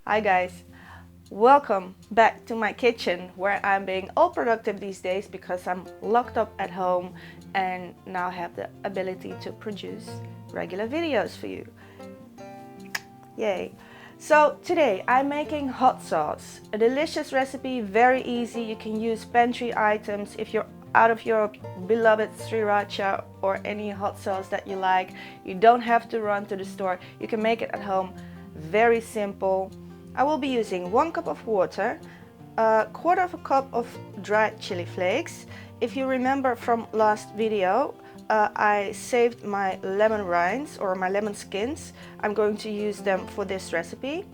Hi guys, welcome back to my kitchen where I'm being all productive these days because I'm locked up at home and now have the ability to produce regular videos for you. Yay! So today I'm making hot sauce, a delicious recipe, very easy. You can use pantry items if you're out of your beloved sriracha or any hot sauce that you like. You don't have to run to the store, you can make it at home. Very simple. I will be using 1 cup of water, a quarter of a cup of dried chili flakes. If you remember from last video, I saved my lemon rinds or my lemon skins. I'm going to use them for this recipe.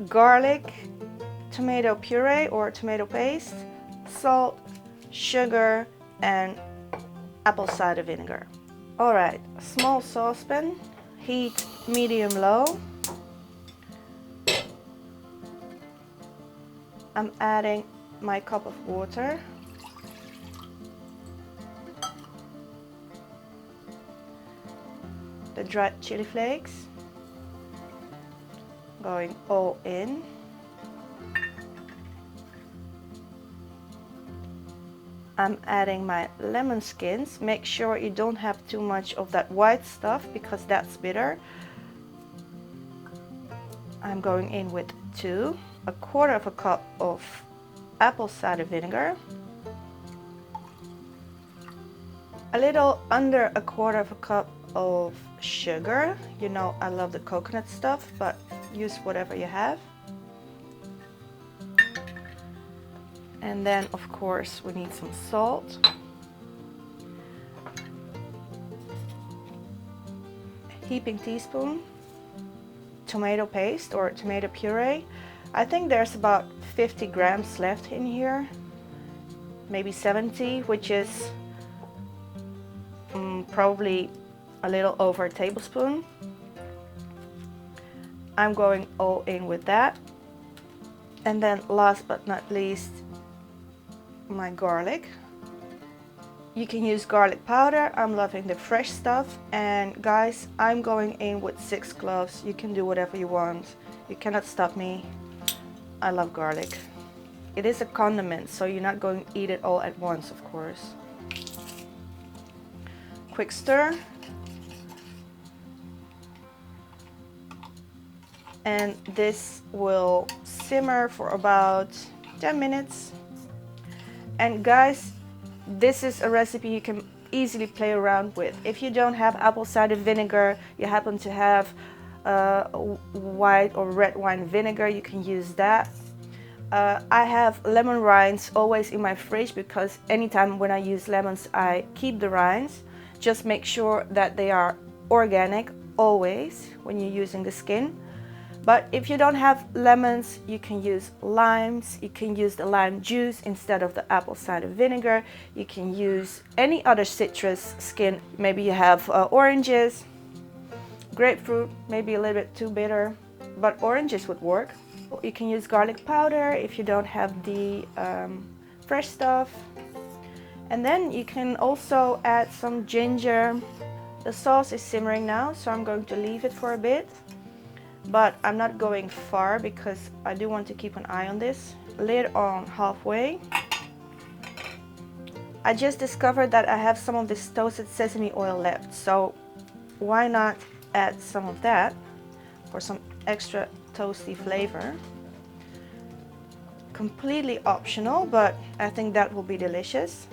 Garlic, tomato puree or tomato paste, salt, sugar, and apple cider vinegar. Alright, a small saucepan, heat medium-low. I'm adding my cup of water. The dried chili flakes. Going all in. I'm adding my lemon skins. Make sure you don't have too much of that white stuff because that's bitter. I'm going in with 2. A quarter of a cup of apple cider vinegar, a little under a quarter of a cup of sugar. You know I love the coconut stuff, but use whatever you have. And then of course we need some salt. A heaping teaspoon tomato paste or tomato puree. I think there's about 50 grams left in here, maybe 70, which is probably a little over a tablespoon. I'm going all in with that. And then last but not least, my garlic. You can use garlic powder. I'm loving the fresh stuff. And guys, I'm going in with 6 cloves. You can do whatever you want. You cannot stop me. I love garlic. It is a condiment, so you're not going to eat it all at once, of course. Quick stir. And this will simmer for about 10 minutes. And guys, this is a recipe you can easily play around with. If you don't have apple cider vinegar, you happen to have white or red wine vinegar, you can use that. I have lemon rinds always in my fridge because anytime when I use lemons I keep the rinds. Just make sure that they are organic always when you're using the skin. But if you don't have lemons, you can use limes. You can use the lime juice instead of the apple cider vinegar. You can use any other citrus skin. Maybe you have oranges, grapefruit, maybe a little bit too bitter, but oranges would work. You can use garlic powder if you don't have the fresh stuff. And then you can also add some ginger. The sauce is simmering now, so I'm going to leave it for a bit. But I'm not going far because I do want to keep an eye on this. Lid on halfway. I just discovered that I have some of this toasted sesame oil left, so why not add some of that for some extra toasty flavor. Completely optional, but I think that will be delicious.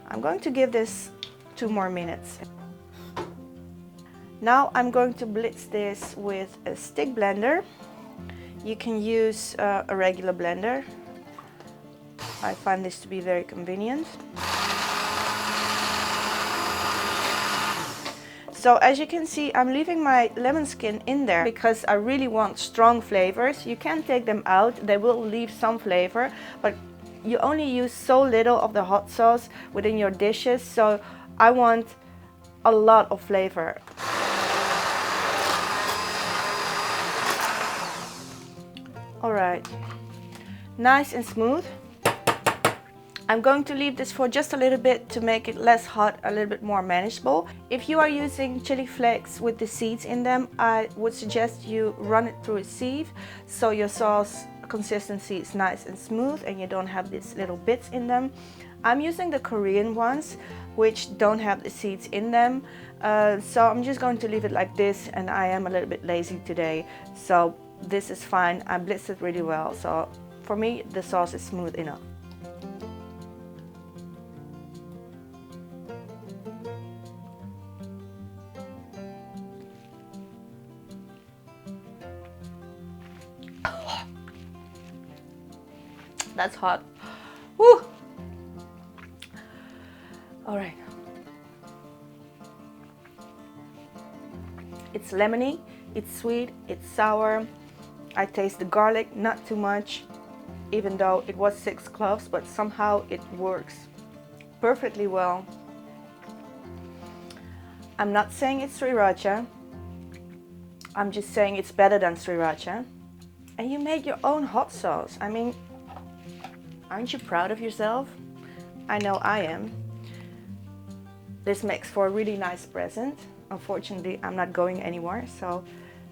I'm going to give this 2 more minutes. Now I'm going to blitz this with a stick blender. You can use a regular blender. I find this to be very convenient. So as you can see, I'm leaving my lemon skin in there because I really want strong flavors. You can take them out, they will leave some flavor, but you only use so little of the hot sauce within your dishes, so I want a lot of flavor. Alright, nice and smooth. I'm going to leave this for just a little bit to make it less hot, a little bit more manageable. If you are using chili flakes with the seeds in them, I would suggest you run it through a sieve so your sauce consistency is nice and smooth and you don't have these little bits in them. I'm using the Korean ones, which don't have the seeds in them, so I'm just going to leave it like this, and I am a little bit lazy today, so this is fine. I blitzed it really well, so for me the sauce is smooth enough. That's hot. Woo! All right. It's lemony, it's sweet, it's sour. I taste the garlic, not too much, even though it was 6 cloves, but somehow it works perfectly well. I'm not saying it's sriracha. I'm just saying it's better than sriracha. And you made your own hot sauce. I mean, aren't you proud of yourself? I know I am. This makes for a really nice present. Unfortunately, I'm not going anywhere, so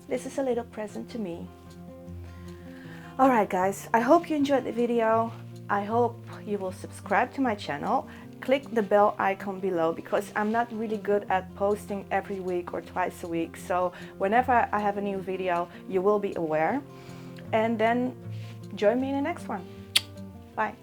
this is a little present to me. Alright guys, I hope you enjoyed the video. I hope you will subscribe to my channel. Click the bell icon below because I'm not really good at posting every week or twice a week. So whenever I have a new video, you will be aware. And then join me in the next one. Bye.